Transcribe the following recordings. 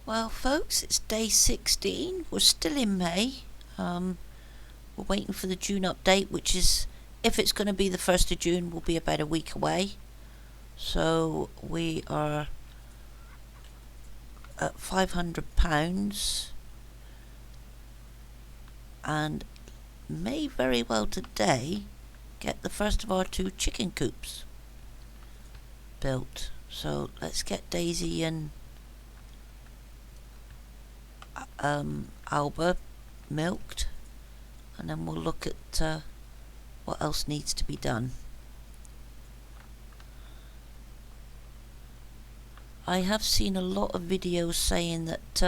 Well, folks, it's day 16. We're still in May. We're waiting for the June update, which is, if it's going to be the 1st of June, will be about a week away. So we are at £500 and may very well today get the first of our 2 chicken coops built. So let's get Daisy and Alba milked, and then we'll look at what else needs to be done. I have seen a lot of videos saying that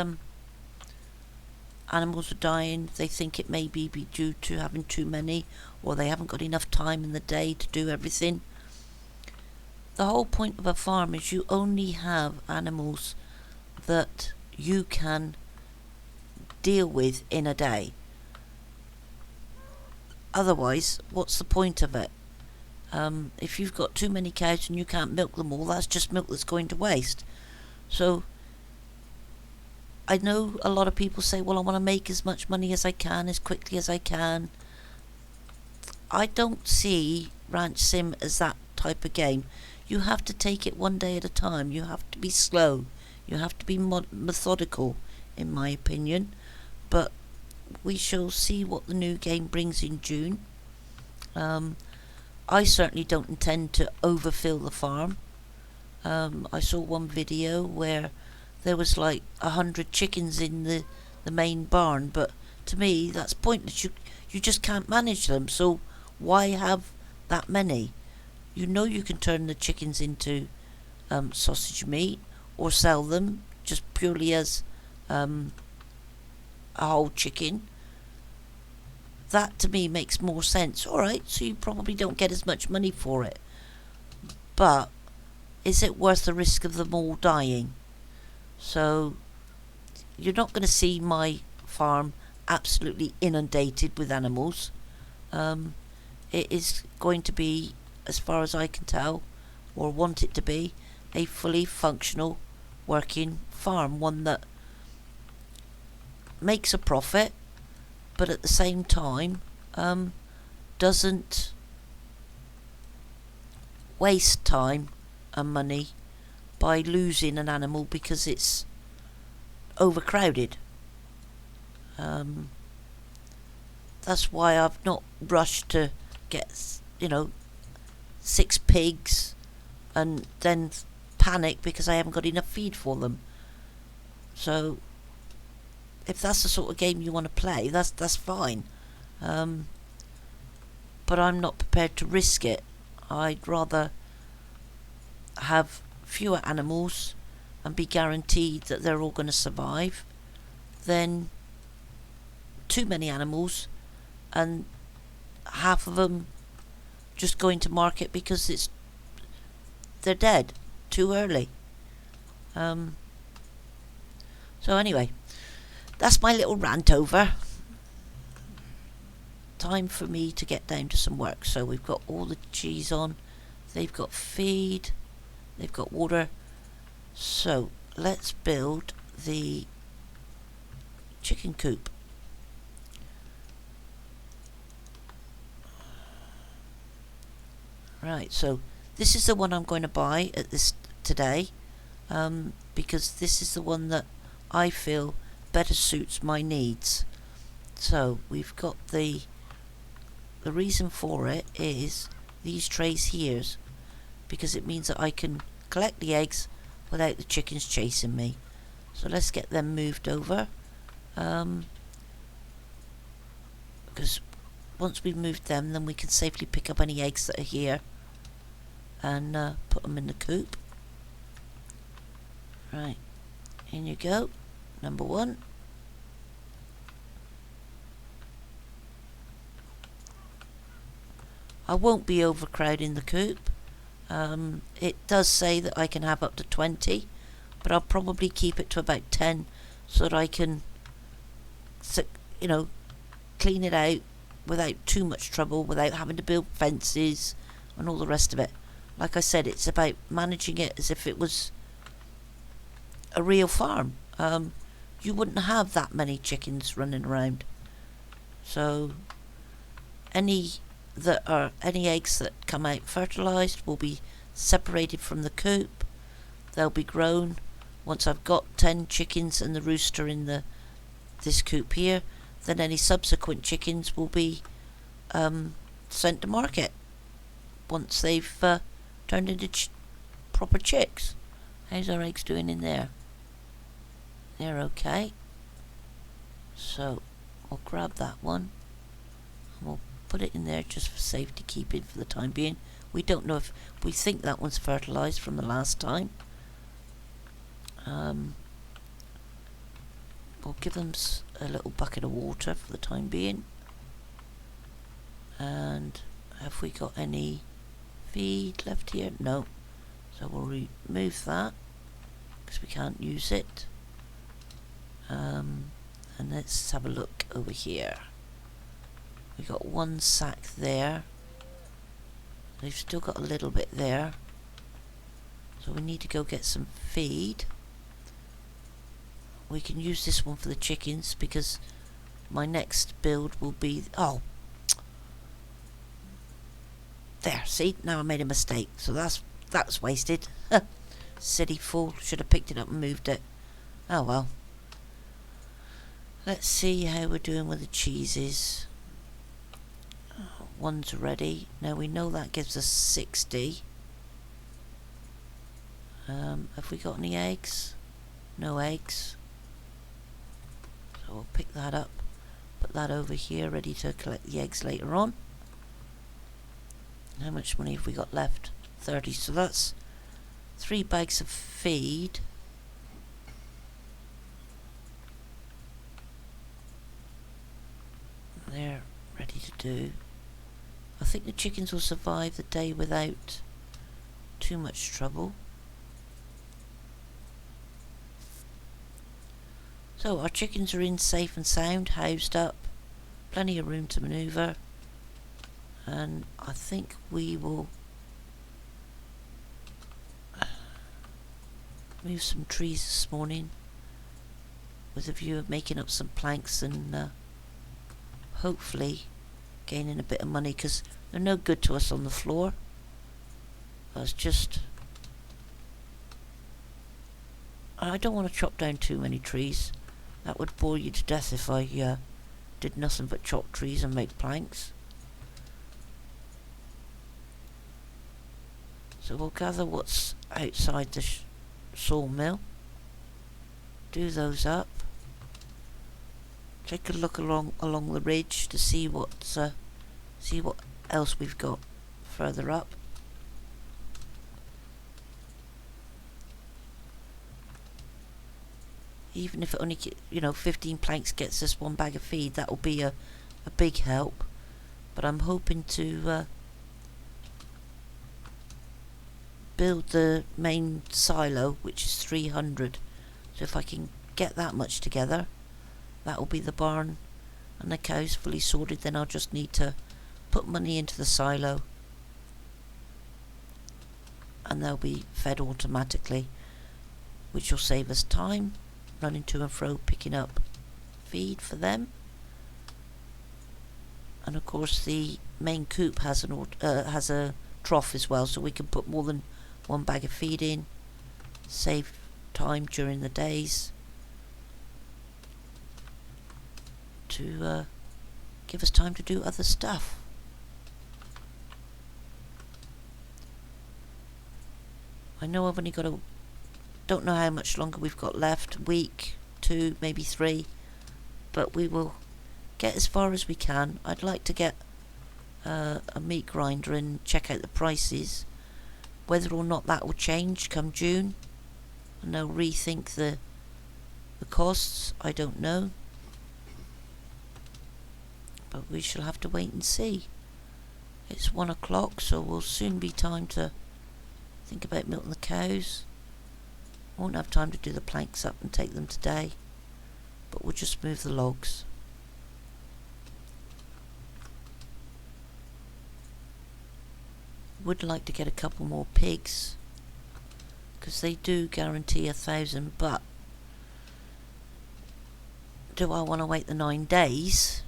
animals are dying. They think it may be due to having too many, or they haven't got enough time in the day to do everything. The whole point of a farm is you only have animals that you can deal with in a day. Otherwise, what's the point of it? If you've got too many cows and you can't milk them all, that's just milk that's going to waste. So I know a lot of people say, well, I want to make as much money as I can, as quickly as I can. I don't see Ranch Sim as that type of game. You have to take it one day at a time. You have to be slow. You have to be methodical, in my opinion. But we shall see what the new game brings in June. I certainly don't intend to overfill the farm. I saw one video where there was like 100 chickens in the main barn, but to me that's pointless. You just can't manage them, so why have that many? You know you can turn the chickens into sausage meat or sell them just purely as a whole chicken. That to me makes more sense. Alright, so you probably don't get as much money for it, but is it worth the risk of them all dying? So you're not going to see my farm absolutely inundated with animals. It is going to be, as far as I can tell, or want it to be, a fully functional working farm, one that makes a profit, but at the same time doesn't waste time and money by losing an animal because it's overcrowded. That's why I've not rushed to get 6 pigs and then panic because I haven't got enough feed for them. So if that's the sort of game you want to play, that's fine. But I'm not prepared to risk it. I'd rather have fewer animals and be guaranteed that they're all going to survive than too many animals and half of them just going to market because they're dead too early. So anyway, that's my little rant over. Time for me to get down to some work. So we've got all the cheese on, they've got feed, they've got water. So let's build the chicken coop. Right, so this is the one I'm going to buy at this today, because this is the one that I feel better suits my needs. So we've got the reason for it is these trays here, because it means that I can collect the eggs without the chickens chasing me. So let's get them moved over, because once we've moved them, then we can safely pick up any eggs that are here and put them in the coop. Right, in you go, number 1. I won't be overcrowding the coop. It does say that I can have up to 20, but I'll probably keep it to about 10 so that I can, clean it out without too much trouble, without having to build fences and all the rest of it. Like I said, it's about managing it as if it was a real farm. you wouldn't have that many chickens running around. So any eggs that come out fertilised will be separated from the coop. They'll be grown. Once I've got 10 chickens and the rooster in this coop here, then any subsequent chickens will be sent to market once they've turned into proper chicks. How's our eggs doing in there? They're okay. So I'll grab that one and we'll put it in there just for safety keeping for the time being. We don't know if we think that one's fertilised from the last time. We'll give them a little bucket of water for the time being. And have we got any feed left here? No. So we'll remove that because we can't use it. And let's have a look over here. We got one sack there. They've still got a little bit there. So we need to go get some feed. We can use this one for the chickens because my next build will be... Oh! There, see? Now I made a mistake. So that's wasted. Silly fool. Should have picked it up and moved it. Oh well. Let's see how we're doing with the cheeses. One's ready. Now we know that gives us 60. Have we got any eggs? No eggs. So we'll pick that up. Put that over here ready to collect the eggs later on. How much money have we got left? 30. So that's 3 bags of feed. They're ready to do. I think the chickens will survive the day without too much trouble. So our chickens are in safe and sound, housed up, plenty of room to manoeuvre, and I think we will move some trees this morning with a view of making up some planks and hopefully gaining a bit of money, because they're no good to us on the floor. I don't want to chop down too many trees. That would bore you to death if I did nothing but chop trees and make planks. So we'll gather what's outside the sawmill, do those up, take a look along the ridge to see what else we've got further up. Even if it only 15 planks gets us 1 bag of feed, that will be a big help. But I'm hoping to build the main silo, which is 300. So if I can get that much together, that will be the barn and the cows fully sorted. Then I'll just need to put money into the silo and they'll be fed automatically, which will save us time running to and fro picking up feed for them. And of course the main coop has a trough as well, so we can put more than 1 bag of feed in, save time during the days to give us time to do other stuff. I know I've only got don't know how much longer we've got left, week, 2, maybe 3, but we will get as far as we can. I'd like to get a meat grinder and check out the prices, whether or not that will change come June, and they'll rethink the costs. I don't know, but we shall have to wait and see. It's 1 o'clock, so we'll soon be time to think about milking the cows. Won't have time to do the planks up and take them today, but we'll just move the logs. Would like to get a couple more pigs, because they do guarantee 1,000, but do I want to wait the 9 days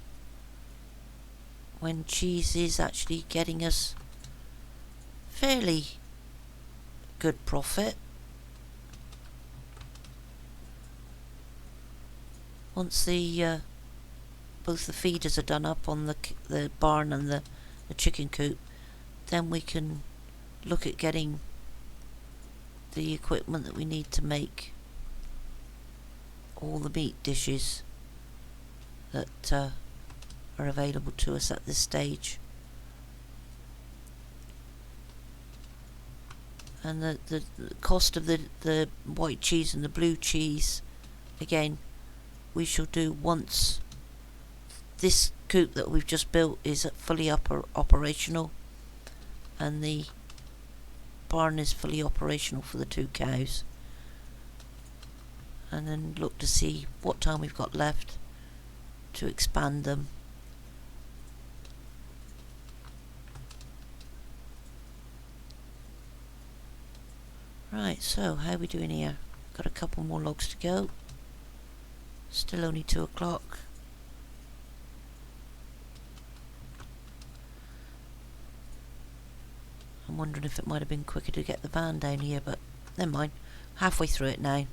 when cheese is actually getting us fairly good profit? Once the both the feeders are done up on the barn and the chicken coop, then we can look at getting the equipment that we need to make all the meat dishes that are available to us at this stage. And the cost of the white cheese and the blue cheese, again, we shall do once this coop that we've just built is fully operational, and the barn is fully operational for the 2 cows. And then look to see what time we've got left to expand them. Right, so how are we doing here? Got a couple more logs to go. Still only 2 o'clock. I'm wondering if it might have been quicker to get the van down here, but never mind. Halfway through it now.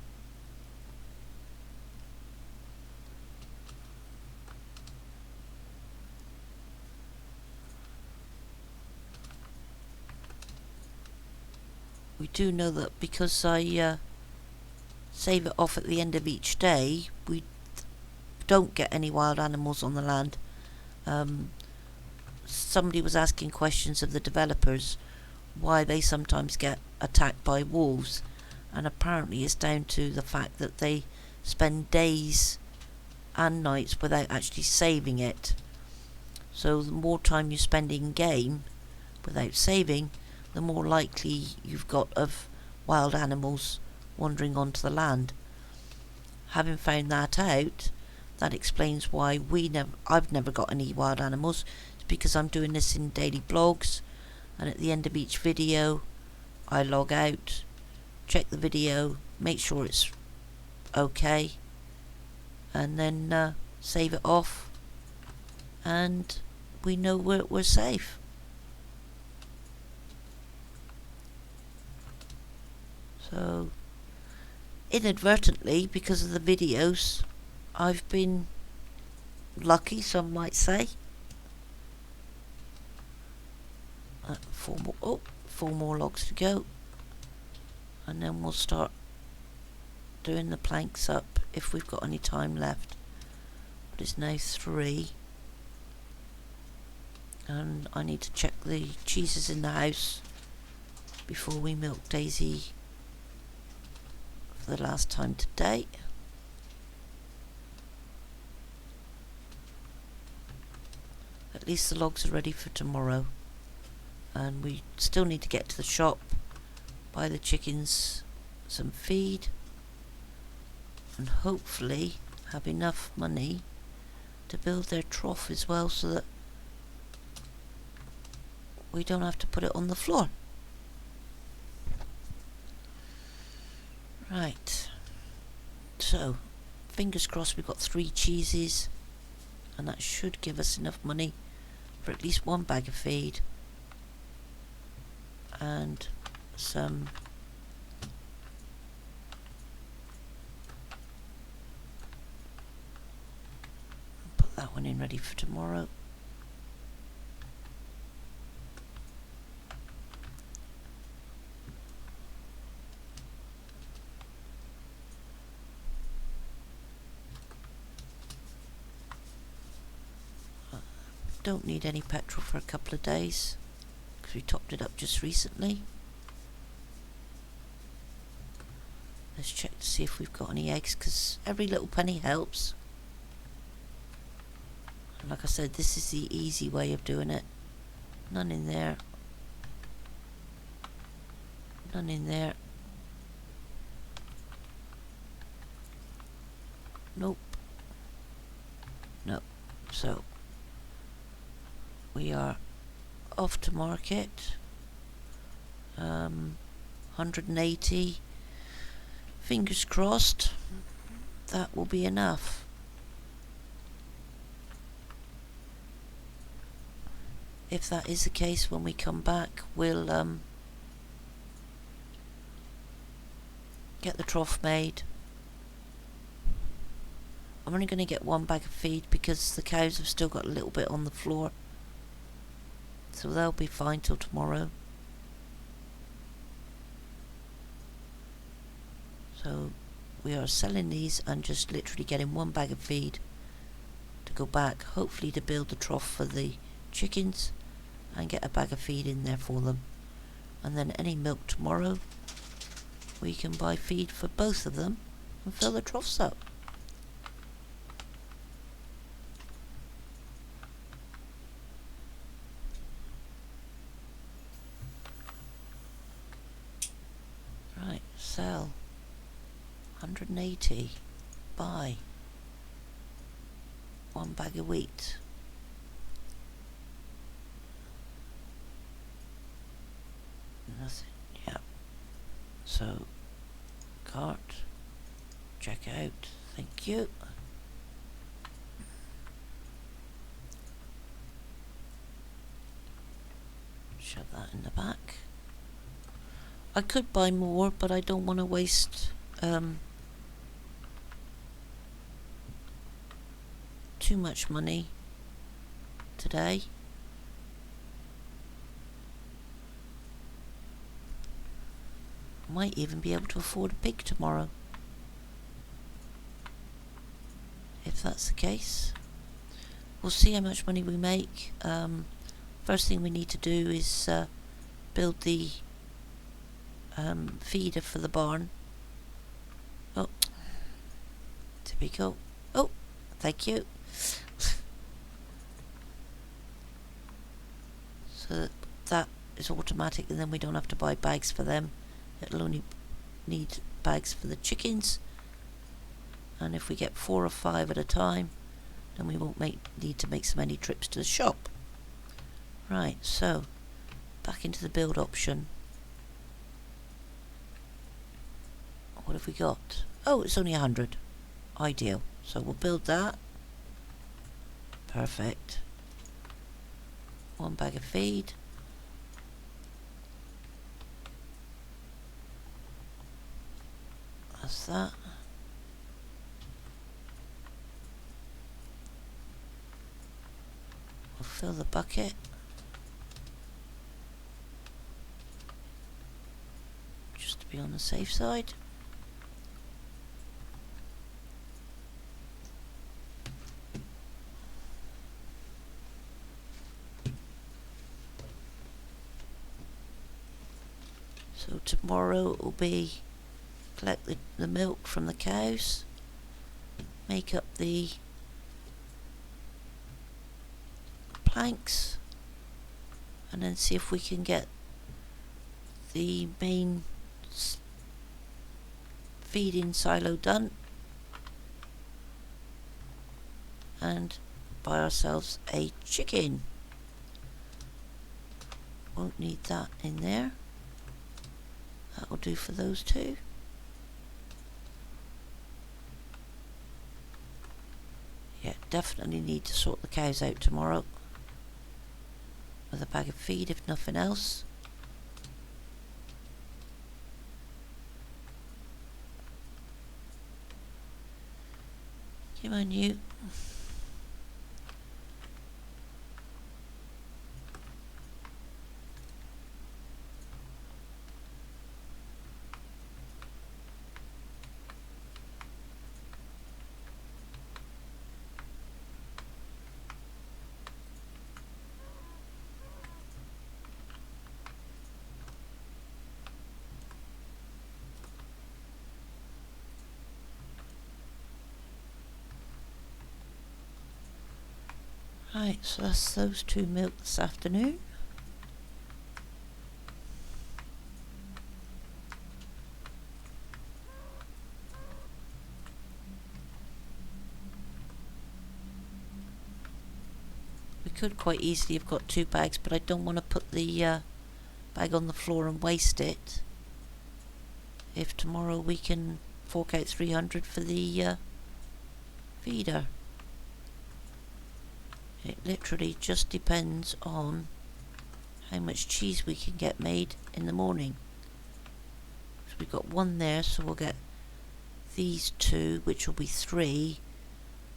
We do know that because I save it off at the end of each day, we don't get any wild animals on the land. Somebody was asking questions of the developers why they sometimes get attacked by wolves, and apparently it's down to the fact that they spend days and nights without actually saving it. So the more time you spend in game without saving, the more likely you've got of wild animals wandering onto the land. Having found that out, that explains why I've never got any wild animals. It's because I'm doing this in daily blogs, and at the end of each video I log out, check the video, make sure it's okay, and then save it off, and we know we're safe. So inadvertently, because of the videos, I've been lucky, some might say. 4 more logs to go, and then we'll start doing the planks up if we've got any time left. But it's now 3, and I need to check the cheeses in the house before we milk Daisy for the last time today. At least the logs are ready for tomorrow, and we still need to get to the shop, buy the chickens some feed, and hopefully have enough money to build their trough as well, so that we don't have to put it on the floor. Right, so fingers crossed we've got 3 cheeses, and that should give us enough money for at least 1 bag of feed and some put that one in ready for tomorrow. Don't need any petrol for a couple of days because we topped it up just recently. Let's check to see if we've got any eggs, because every little penny helps. And like I said, this is the easy way of doing it. None in there. None in there. Nope. Nope. So we are off to market. 180. Fingers crossed that will be enough. if that is the case, when we come back, we'll get the trough made. I'm only going to get one bag of feed because the cows have still got a little bit on the floor, so they'll be fine till tomorrow. So we are selling these and just literally getting one bag of feed to go back, hopefully to build the trough for the chickens and get a bag of feed in there for them. And then any milk tomorrow, we can buy feed for both of them and fill the troughs up. Right, sell 180, buy one bag of wheat. Nothing, yeah. So, cart, check out, thank you. Shove that in the back. I could buy more, but I don't want to waste too much money today. Might even be able to afford a pig tomorrow, if that's the case. We'll see how much money we make. First thing we need to do is build the feeder for the barn. Oh, typical. Oh, thank you. So that is automatic, and then we don't have to buy bags for them. It'll only need bags for the chickens, and if we get 4 or 5 at a time, then we won't need to make so many trips to the shop. Right, so back into the build option. What have we got? Oh, it's only 100. Ideal. So we'll build that. Perfect. One bag of feed. That's that. We'll fill the bucket. Just to be on the safe side. So tomorrow it will be collect the milk from the cows, make up the planks, and then see if we can get the main feeding silo done, and buy ourselves a chicken. Won't need that in there. That'll do for those two. Yeah, definitely need to sort the cows out tomorrow with a bag of feed, if nothing else. Come on, you. Right, so that's those two milk this afternoon. We could quite easily have got 2 bags, but I don't want to put the bag on the floor and waste it. If tomorrow we can fork out 300 for the feeder. It literally just depends on how much cheese we can get made in the morning. So we've got one there, so we'll get these two, which will be 3.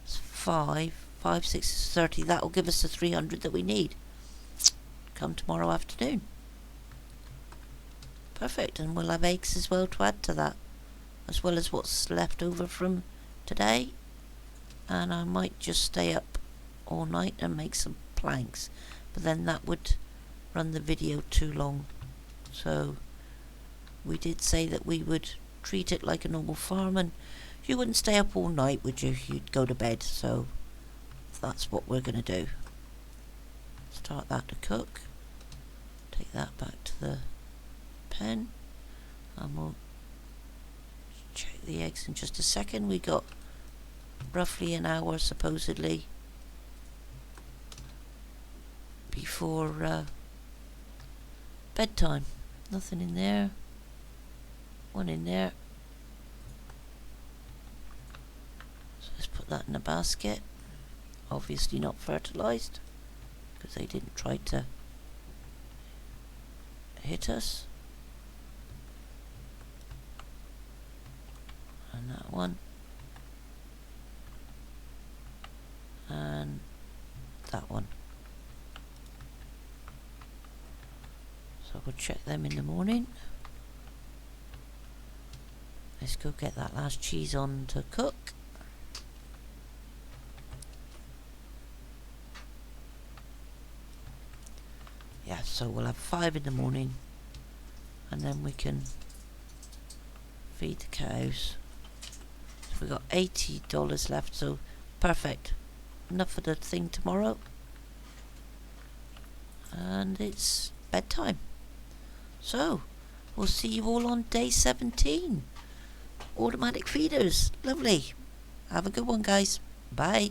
It's 5. 5, 6 is 30. That will give us the 300 that we need. Come tomorrow afternoon. Perfect, and we'll have eggs as well to add to that, as well as what's left over from today. And I might just stay up all night and make some planks, but then that would run the video too long. So we did say that we would treat it like a normal farm, and you wouldn't stay up all night, would you? You'd go to bed, so that's what we're going to do. Start that to cook. Take that back to the pen, and we'll check the eggs in just a second. We got roughly an hour supposedly before bedtime. Nothing in there. One in there. So let's put that in a basket. Obviously not fertilized, because they didn't try to hit us. And that one. And that one. So we'll check them in the morning. Let's go get that last cheese on to cook. Yeah, so we'll have 5 in the morning, and then we can feed the cows. So we've got $80 left, so perfect. Enough for the thing tomorrow. And it's bedtime. So, we'll see you all on day 17. Automatic feeders. Lovely. Have a good one, guys. Bye.